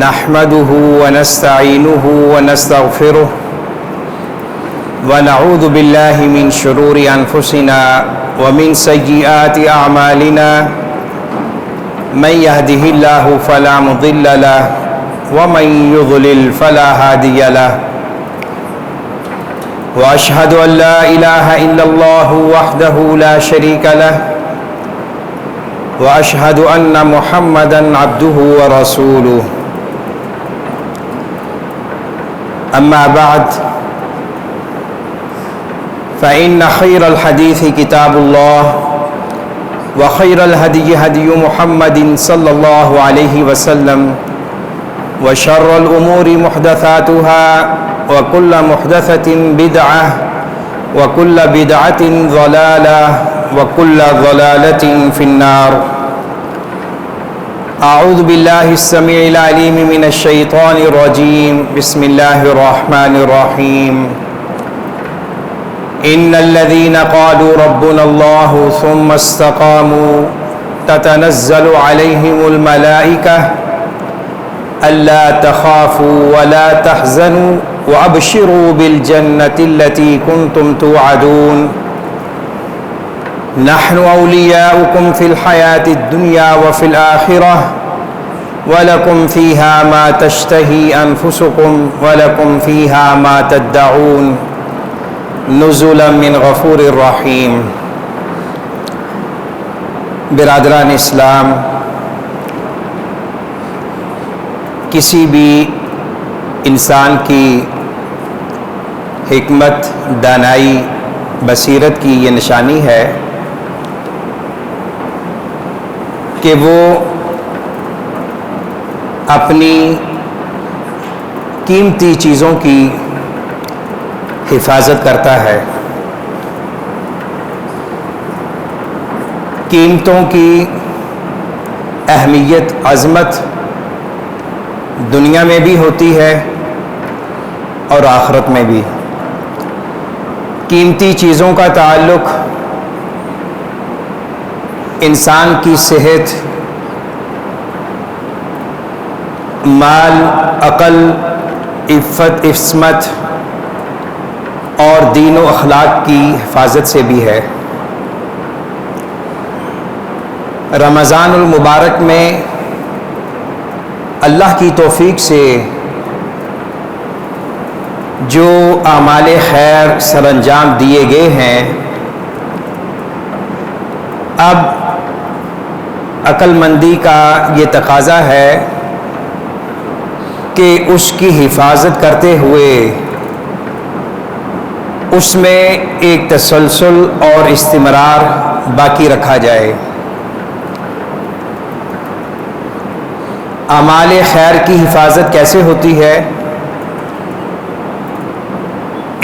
نحمده ونستعينه ونستغفره ونعوذ بالله من شرور أنفسنا ومن سيئات أعمالنا من يهده الله فلا مضل له ومن يضلل فلا هادي له وأشهد أن لا إله إلا الله وحده لا شريك له وأشهد أن محمدًا عبده ورسوله أما بعد فإن خير الحديث كتاب الله وخير الهدي هدي محمد صلى الله عليه وسلم وشر الأمور محدثاتها وكل محدثة بدعة وكل بدعة ضلالة وكل ضلالة في النار. أعوذ بالله السميع العليم من الشيطان الرجيم. بسم الله الرحمن الرحيم. إن الذين قالوا ربنا الله ثم استقاموا تتنزل عليهم الملائكة ألا تخافوا ولا تحزنوا وأبشروا بالجنة التي كنتم توعدون نحن أولياؤكم في الحياة الدنيا وفي الآخرة ولكم فيها ما تشتهي أنفسكم ولكم فيها ما تدعون نزلا من غفور رحیم. برادران اسلام، کسی بھی انسان کی حکمت، دانائی، بصیرت کی یہ نشانی ہے کہ وہ اپنی قیمتی چیزوں کی حفاظت کرتا ہے. قیمتوں کی اہمیت، عظمت دنیا میں بھی ہوتی ہے اور آخرت میں بھی. قیمتی چیزوں کا تعلق انسان کی صحت، مال، عقل، عفت، عصمت اور دین و اخلاق کی حفاظت سے بھی ہے. رمضان المبارک میں اللہ کی توفیق سے جو اعمال خیر سر انجام دیے گئے ہیں، اب عقل مندی کا یہ تقاضا ہے کہ اس کی حفاظت کرتے ہوئے اس میں ایک تسلسل اور استمرار باقی رکھا جائے. اعمال خیر کی حفاظت کیسے ہوتی ہے؟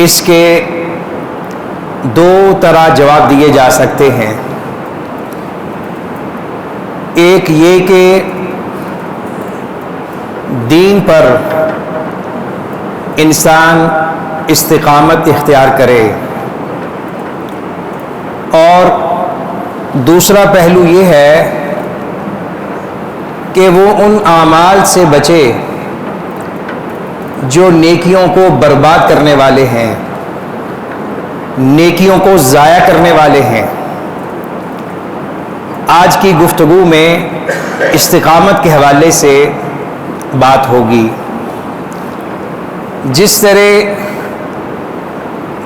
اس کے دو طرح جواب دیے جا سکتے ہیں. ایک یہ کہ دین پر انسان استقامت اختیار کرے، اور دوسرا پہلو یہ ہے کہ وہ ان اعمال سے بچے جو نیکیوں کو برباد کرنے والے ہیں، نیکیوں کو ضائع کرنے والے ہیں. آج کی گفتگو میں استقامت کے حوالے سے بات ہوگی. جس طرح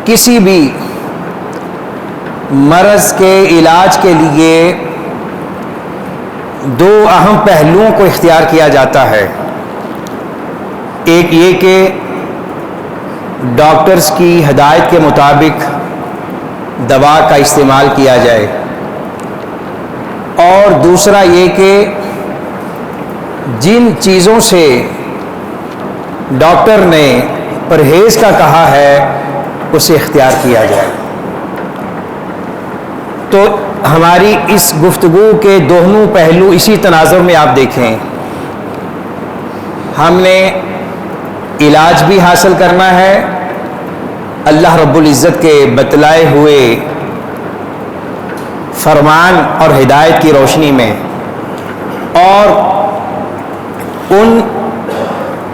کسی بھی مرض کے علاج کے لیے دو اہم پہلوؤں کو اختیار کیا جاتا ہے. ایک یہ کہ ڈاکٹرز کی ہدایت کے مطابق دوا کا استعمال کیا جائے، اور دوسرا یہ کہ جن چیزوں سے ڈاکٹر نے پرہیز کا کہا ہے اسے اختیار کیا جائے. تو ہماری اس گفتگو کے دونوں پہلو اسی تناظر میں آپ دیکھیں. ہم نے علاج بھی حاصل کرنا ہے اللہ رب العزت کے بتلائے ہوئے فرمان اور ہدایت کی روشنی میں، اور ان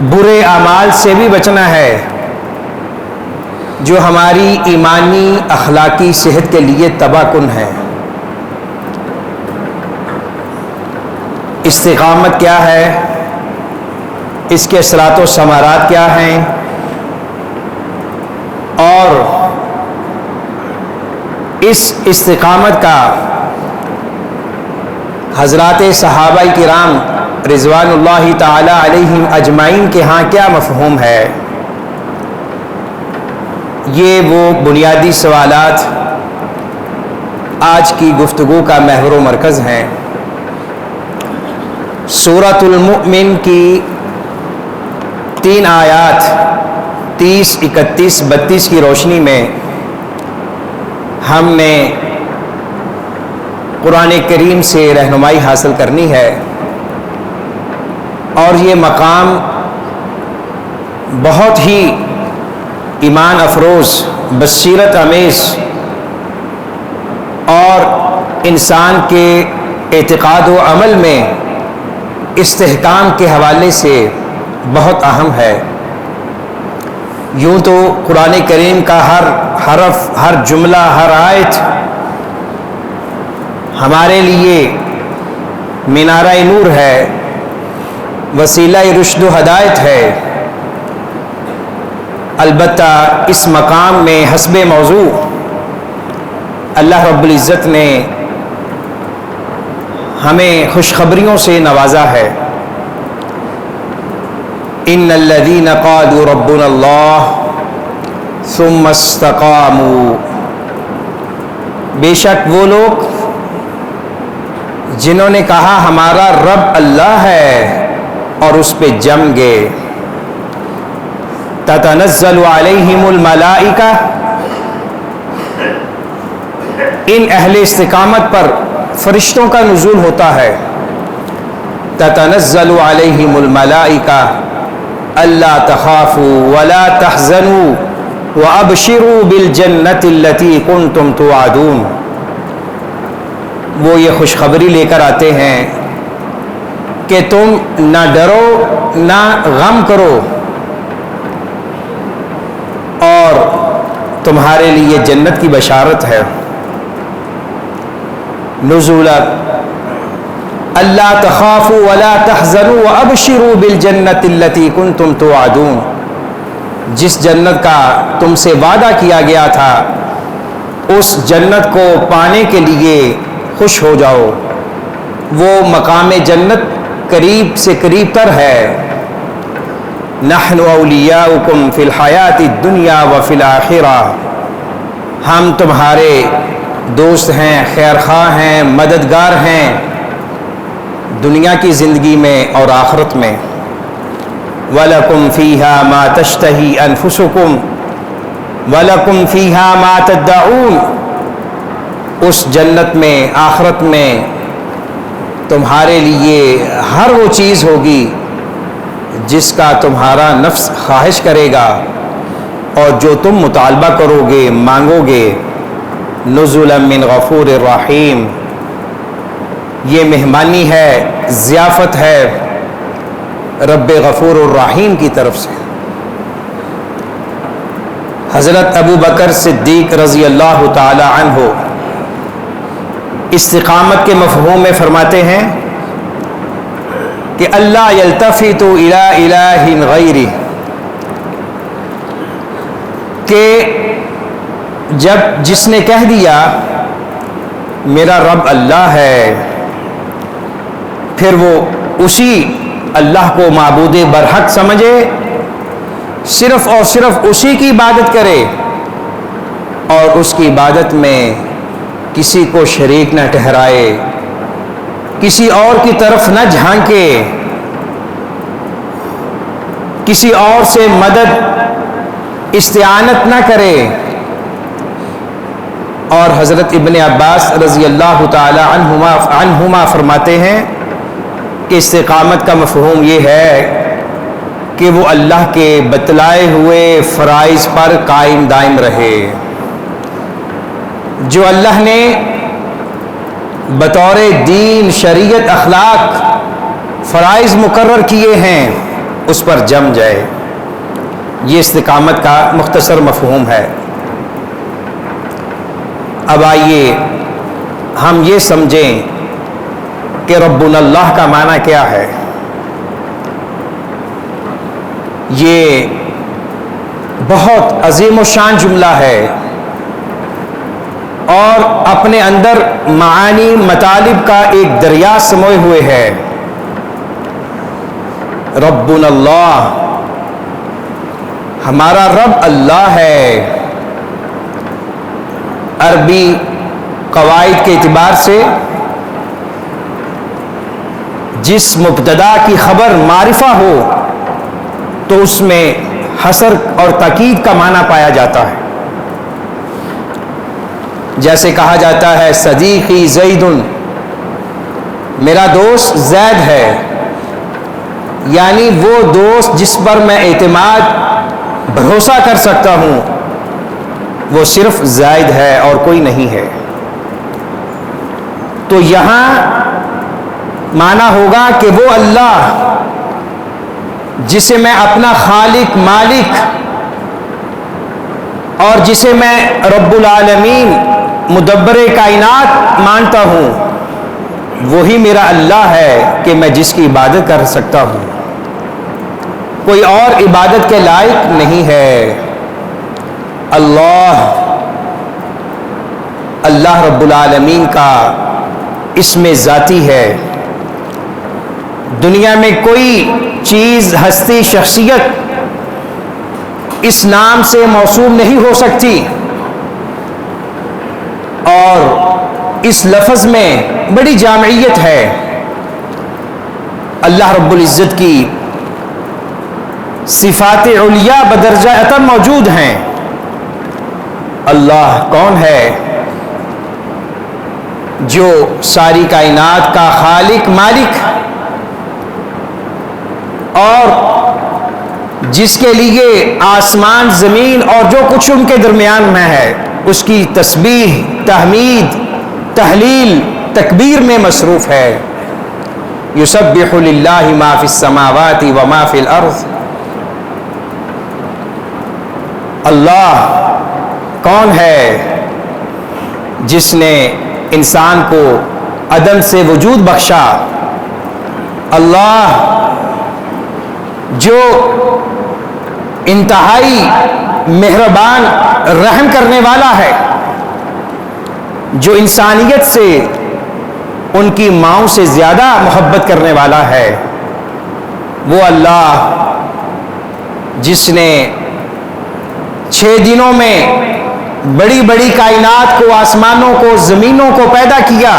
برے اعمال سے بھی بچنا ہے جو ہماری ایمانی اخلاقی صحت کے لیے تباہ کن ہے۔ استقامت کیا ہے، اس کے اثرات و ثمرات کیا ہیں، اور اس استقامت کا حضرات صحابہ کرام رضوان اللہ تعالی علیہم اجمعین کے ہاں کیا مفہوم ہے، یہ وہ بنیادی سوالات آج کی گفتگو کا محور و مرکز ہیں۔ سورۃ المؤمن کی 3 آیات 30، 31، 32 کی روشنی میں ہم نے قرآن کریم سے رہنمائی حاصل کرنی ہے، اور یہ مقام بہت ہی ایمان افروز، بصیرت امیز اور انسان کے اعتقاد و عمل میں استحکام کے حوالے سے بہت اہم ہے۔ یوں تو قرآن کریم کا ہر حرف، ہر جملہ، ہر آیت ہمارے لیے مینارہ نور ہے، وسیلہ رشد و ہدایت ہے، البتہ اس مقام میں حسب موضوع اللہ رب العزت نے ہمیں خوشخبریوں سے نوازا ہے۔ ان الذین قالوا ربنا اللہ ثم استقاموا، بے شک وہ لوگ جنہوں نے کہا ہمارا رب اللہ ہے اور اس پہ جم گئے، تتنزل علیہم الملائکہ، ان اہل استقامت پر فرشتوں کا نزول ہوتا ہے، تتنزل علیہم الملائکہ الا تخافوا ولا تحزنوا وابشروا بالجنۃ التي کنتم توعدون، وہ یہ خوشخبری لے کر آتے ہیں کہ تم نہ ڈرو نہ غم کرو، اور تمہارے لیے جنت کی بشارت ہے۔ نزولا اللہ تخافوا ولا تحزنوا وابشروا بالجنۃ التي کنتم توعدون، جس جنت کا تم سے وعدہ کیا گیا تھا اس جنت کو پانے کے لیے خوش ہو جاؤ۔ وہ مقام جنت قریب سے قریب تر ہے۔ نحن اولیاؤکم فی الحیات الدنیا وفی الآخرہ، ہم تمہارے دوست ہیں، خیر خواہ ہیں، مددگار ہیں دنیا کی زندگی میں اور آخرت میں۔ وَلَكُمْ فِيهَا مَا تَشْتَهِي أَنفُسُكُمْ وَلَكُمْ فِيهَا مَا تَدَّعُونَ، اس جنت میں، آخرت میں تمہارے لیے ہر وہ چیز ہوگی جس کا تمہارا نفس خواہش کرے گا اور جو تم مطالبہ کرو گے، مانگو گے۔ نزلا من غفور الرحیم، یہ مہمانی ہے، ضیافت ہے رب غفور الرحیم کی طرف سے۔ حضرت ابو بکر صدیق رضی اللہ تعالی عنہ استقامت کے مفہوم میں فرماتے ہیں کہ اللہ یلتفت الی الہ غیرہ، کہ جب جس نے کہہ دیا میرا رب اللہ ہے، پھر وہ اسی اللہ کو معبود برحق سمجھے، صرف اور صرف اسی کی عبادت کرے، اور اس کی عبادت میں کسی کو شریک نہ ٹھہرائے، کسی اور کی طرف نہ جھانکے، کسی اور سے مدد استعانت نہ کرے۔ اور حضرت ابن عباس رضی اللہ تعالی عنہما فرماتے ہیں کہ استقامت کا مفہوم یہ ہے کہ وہ اللہ کے بتلائے ہوئے فرائض پر قائم دائم رہے۔ جو اللہ نے بطور دین، شریعت، اخلاق، فرائض مقرر کیے ہیں اس پر جم جائے۔ یہ استقامت کا مختصر مفہوم ہے۔ اب آئیے ہم یہ سمجھیں کہ ربنا اللہ کا معنی کیا ہے۔ یہ بہت عظیم و شان جملہ ہے اور اپنے اندر معانی مطالب کا ایک دریا سموئے ہوئے ہے۔ ربنا اللہ، ہمارا رب اللہ ہے۔ عربی قواعد کے اعتبار سے جس مبتدا کی خبر معرفہ ہو تو اس میں حصر اور تاکید کا معنی پایا جاتا ہے۔ جیسے کہا جاتا ہے صدیقی زید، میرا دوست زید ہے، یعنی وہ دوست جس پر میں اعتماد بھروسہ کر سکتا ہوں وہ صرف زید ہے اور کوئی نہیں ہے۔ تو یہاں معنی ہوگا کہ وہ اللہ جسے میں اپنا خالق مالک اور جسے میں رب العالمین مدبر کائنات مانتا ہوں، وہی میرا اللہ ہے کہ میں جس کی عبادت کر سکتا ہوں، کوئی اور عبادت کے لائق نہیں ہے۔ اللہ رب العالمین کا اسم ذاتی ہے۔ دنیا میں کوئی چیز، ہستی، شخصیت اس نام سے موصوف نہیں ہو سکتی، اور اس لفظ میں بڑی جامعیت ہے۔ اللہ رب العزت کی صفات علیاء بدرجہ عطر موجود ہیں۔ اللہ کون ہے؟ جو ساری کائنات کا خالق مالک اور جس کے لیے آسمان زمین اور جو کچھ ان کے درمیان میں ہے اس کی تسبیح، تحمید، تحلیل، تکبیر میں مصروف ہے۔ یسبح للہ ما فی السماوات و ما فی الارض۔ اللہ کون ہے؟ جس نے انسان کو عدم سے وجود بخشا۔ اللہ جو انتہائی مہربان رحم کرنے والا ہے، جو انسانیت سے ان کی ماؤں سے زیادہ محبت کرنے والا ہے، وہ اللہ جس نے 6 دنوں میں بڑی بڑی کائنات کو، آسمانوں کو، زمینوں کو پیدا کیا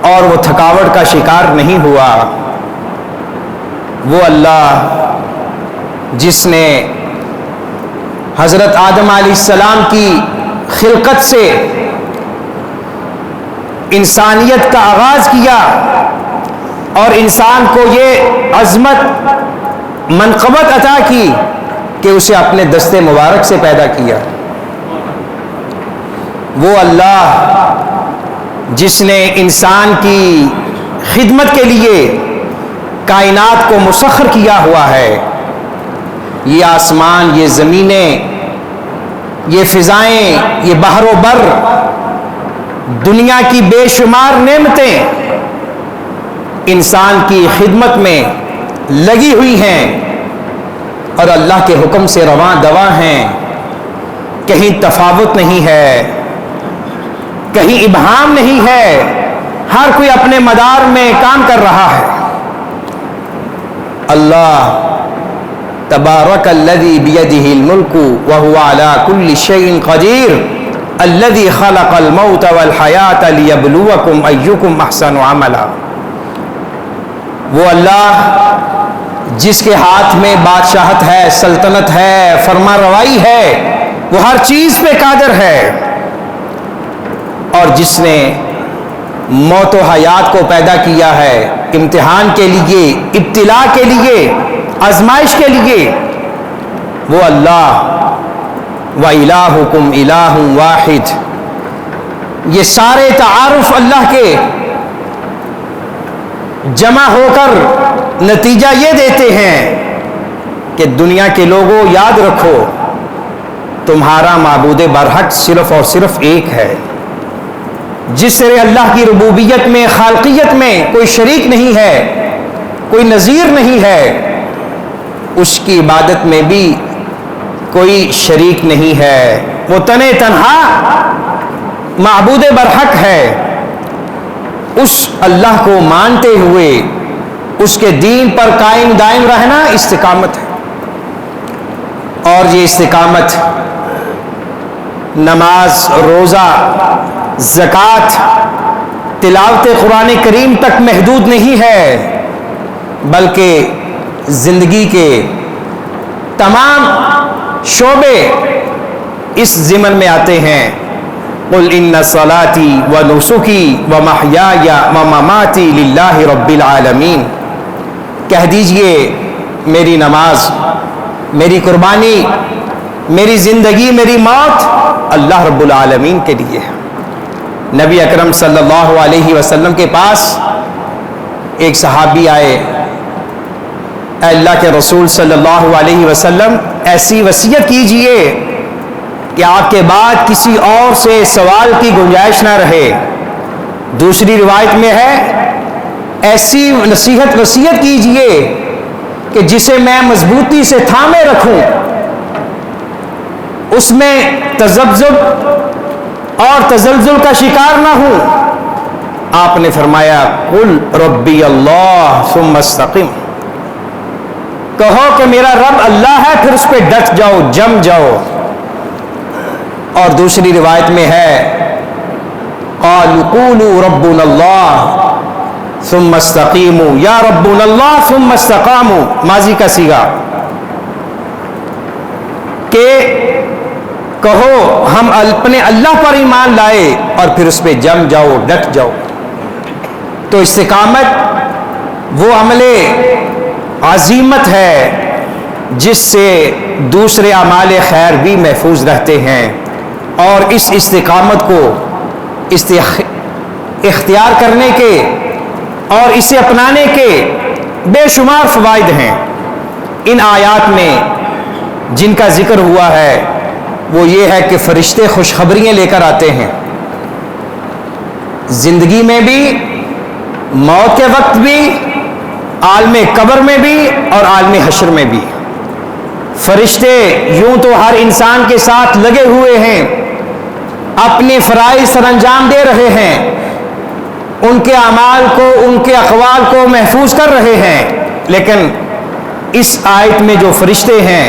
اور وہ تھکاوٹ کا شکار نہیں ہوا۔ وہ اللہ جس نے حضرت آدم علیہ السلام کی خلقت سے انسانیت کا آغاز کیا اور انسان کو یہ عظمت، منقبت عطا کی کہ اسے اپنے دست مبارک سے پیدا کیا۔ وہ اللہ جس نے انسان کی خدمت کے لیے کائنات کو مسخر کیا ہوا ہے۔ یہ آسمان، یہ زمینیں، یہ فضائیں، یہ بحر و بر، دنیا کی بے شمار نعمتیں انسان کی خدمت میں لگی ہوئی ہیں اور اللہ کے حکم سے رواں دواں ہیں۔ کہیں تفاوت نہیں ہے، کہیں ابہام نہیں ہے، ہر کوئی اپنے مدار میں کام کر رہا ہے۔ اللہ تبارک الذی بیدہ الملک وہو علی کل شیء قدیر الذی خلق الموت والحیاۃ لیبلوکم ایکم احسن عملا۔ وہ اللہ جس کے ہاتھ میں بادشاہت ہے، سلطنت ہے، فرما روائی ہے، وہ ہر چیز پہ قادر ہے، اور جس نے موت و حیات کو پیدا کیا ہے امتحان کے لیے، ابتلاء کے لیے، آزمائش کے لیے، وہ اللہ وَإِلَٰهُكُمْ إِلَٰهٌ وَاحِدٌ۔ یہ سارے تعارف اللہ کے جمع ہو کر نتیجہ یہ دیتے ہیں کہ دنیا کے لوگوں یاد رکھو تمہارا معبود برحق صرف اور صرف ایک ہے، جس سے اللہ کی ربوبیت میں، خالقیت میں کوئی شریک نہیں ہے، کوئی نظیر نہیں ہے، اس کی عبادت میں بھی کوئی شریک نہیں ہے، وہ تنہا معبود برحق ہے۔ اس اللہ کو مانتے ہوئے اس کے دین پر قائم دائم رہنا استقامت ہے، اور یہ استقامت نماز، روزہ، زکوٰۃ، تلاوت قرآن کریم تک محدود نہیں ہے، بلکہ زندگی کے تمام شعبے اس ضمن میں آتے ہیں۔ قل ان صلاتي ونسكي ومحياي ومماتي لله رب العالمین، کہہ دیجئے میری نماز، میری قربانی، میری زندگی، میری موت اللہ رب العالمین کے لیے ہے۔ نبی اکرم صلی اللہ علیہ وسلم کے پاس ایک صحابی آئے، اے اللہ کے رسول صلی اللہ علیہ وسلم ایسی وصیت کیجئے کہ آپ کے بعد کسی اور سے سوال کی گنجائش نہ رہے۔ دوسری روایت میں ہے ایسی نصیحت وصیت کیجئے کہ جسے میں مضبوطی سے تھامے رکھوں، اس میں تذبذب اور تزلزل کا شکار نہ ہوں۔ آپ نے فرمایا قل ربی اللہ ثم استقم، کہو کہ میرا رب اللہ ہے، پھر اس پہ ڈٹ جاؤ، جم جاؤ۔ اور دوسری روایت میں ہے قالوا قولوا ربنا اللہ ثم استقیموا یا ربنا اللہ ثم استقاموا، ماضی کا صیغہ، کہ کہو ہم اپنے اللہ پر ایمان لائے اور پھر اس پہ جم جاؤ، ڈٹ جاؤ۔ تو استقامت وہ عمل عزیمت ہے جس سے دوسرے اعمال خیر بھی محفوظ رہتے ہیں، اور اس استقامت کو اختیار کرنے کے اور اسے اپنانے کے بے شمار فوائد ہیں۔ ان آیات میں جن کا ذکر ہوا ہے وہ یہ ہے کہ فرشتے خوشخبریاں لے کر آتے ہیں، زندگی میں بھی، موت کے وقت بھی، عالم قبر میں بھی اور عالم حشر میں بھی۔ فرشتے یوں تو ہر انسان کے ساتھ لگے ہوئے ہیں، اپنے فرائض سر انجام دے رہے ہیں، ان کے اعمال کو، ان کے اقوال کو محفوظ کر رہے ہیں، لیکن اس آیت میں جو فرشتے ہیں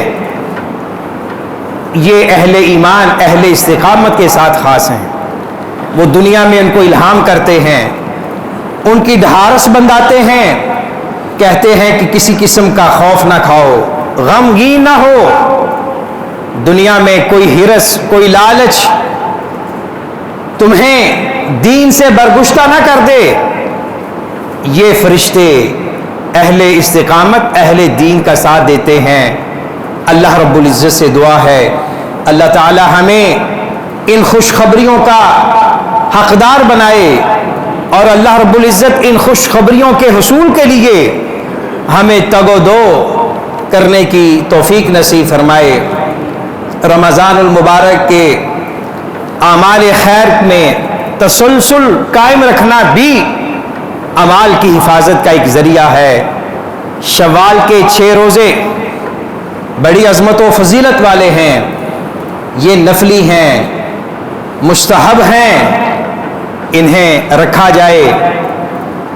یہ اہل ایمان، اہل استقامت کے ساتھ خاص ہیں۔ وہ دنیا میں ان کو الہام کرتے ہیں، ان کی ڈھارس بندھاتے ہیں، کہتے ہیں کہ کسی قسم کا خوف نہ کھاؤ، غمگین نہ ہو، دنیا میں کوئی ہرس، کوئی لالچ تمہیں دین سے برگشتہ نہ کر دے۔ یہ فرشتے اہل استقامت، اہل دین کا ساتھ دیتے ہیں۔ اللہ رب العزت سے دعا ہے اللہ تعالی ہمیں ان خوشخبریوں کا حقدار بنائے، اور اللہ رب العزت ان خوشخبریوں کے حصول کے لیے ہمیں تگ و دو کرنے کی توفیق نصیب فرمائے۔ رمضان المبارک کے اعمال خیر میں تسلسل قائم رکھنا بھی اعمال کی حفاظت کا ایک ذریعہ ہے۔ شوال کے 6 روزے بڑی عظمت و فضیلت والے ہیں، یہ نفلی ہیں، مستحب ہیں، انہیں رکھا جائے،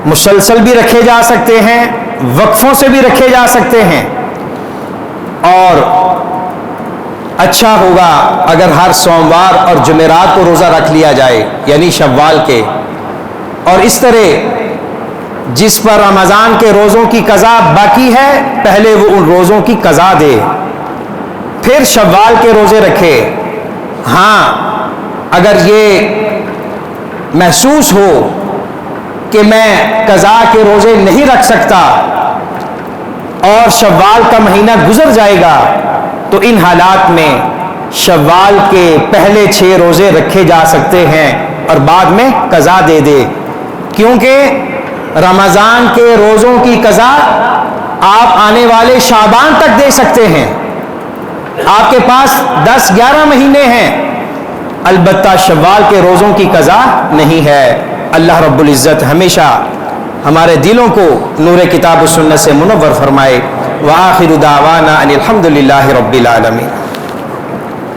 مسلسل بھی رکھے جا سکتے ہیں، وقفوں سے بھی رکھے جا سکتے ہیں، اور اچھا ہوگا اگر ہر سوموار اور جمعرات کو روزہ رکھ لیا جائے، یعنی شوال کے۔ اور اس طرح جس پر رمضان کے روزوں کی قضا باقی ہے پہلے وہ ان روزوں کی قضا دے، پھر شوال کے روزے رکھے۔ ہاں اگر یہ محسوس ہو کہ میں قضا کے روزے نہیں رکھ سکتا اور شوال کا مہینہ گزر جائے گا تو ان حالات میں شوال کے پہلے 6 روزے رکھے جا سکتے ہیں اور بعد میں قضا دے دے، کیونکہ رمضان کے روزوں کی قضا آپ آنے والے شعبان تک دے سکتے ہیں، آپ کے پاس 10-11 مہینے ہیں، البتہ شوال کے روزوں کی قضا نہیں ہے۔ اللہ رب العزت ہمیشہ ہمارے دلوں کو نور کتاب و سنت سے منور فرمائے۔ وآخر دعوانا ان الحمد للہ رب العالمین۔